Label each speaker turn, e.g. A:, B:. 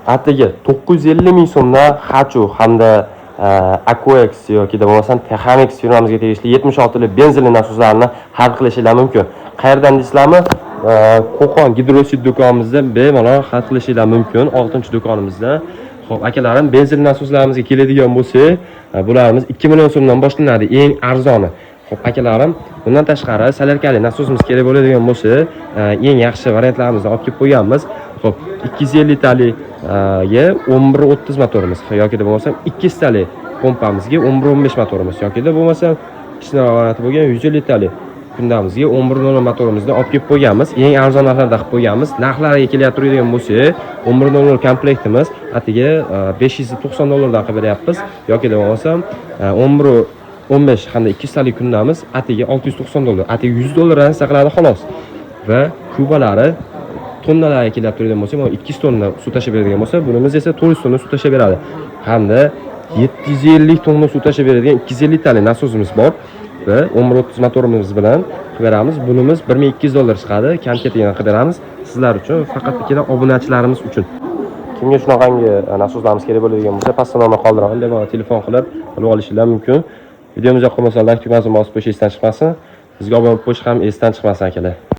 A: Atigi 950 ming so'mdan Hachu hamda Aquex yoki bo'lmasam Texamex firmamizga tegishli 76 li benzinli nasoslarni xarid qilishingiz mumkin. Qayerdan deysizlarmi? Qo'qon Gidrosit do'konimizda bemalol xarid qilishingiz mumkin. 6-do'konimizda. Xo'p, akalarim, benzinli nasoslarimizga keladigan bo'lsak, bularimiz 2 million so'mdan boshlanadi, eng arzoni. Xo'p, akalarim, bundan tashqari solarkali nasosimiz kerak bo'ladigan bo'lsa, eng yaxshi variantlarimizni olib kelib qo'yganmiz. Xo'p, 250 litrlik ga 11-30 motorimiz yoki bo'lmasa 200 talik pompamizga 11-15 motorimiz yoki bo'lmasa kichkina varianti bo'lgan 150 litrlik kundamizga 11.0 motorimizni olib kelib qo'yganmiz. Eng arzon narxlarda qilib qo'yganmiz. Narxlariga kelib turadigan bo'lsa, 11.0 komplektimiz atiga $590 dan qilib beryapmiz yoki bo'lmasa 11-15 hamda 200 talik kundamiz atiga $690. Atiga $100 dan saqladi xolos. Va kubalari tonnalarga kelib turadigan bo'lsa, 200 tonna suv tashib beradigan bo'lsa, bunimiz esa 400 tonna suv tashib beradi. Hamda 750 tonna suv tashib beradigan 250 talik nasosimiz bor va 11-30 motorimiz bilan qilib beramiz. Bunimiz $1200 chiqadi. Kam-ketigina qilib beramiz sizlar uchun, faqatgina obunachilarimiz uchun. Kimga shunaqangi nasoslarimiz kerak bo'ladigan bo'lsa, pastda nomer qoldiraman, bemalol telefon qilib olib olishingiz mumkin. Videomiz yoqqan bo'lsa, like tugmasini bosib qo'yish esdan chiqmasin. Sizga obuna bo'lib qo'yish ham esdan chiqmasin akalar.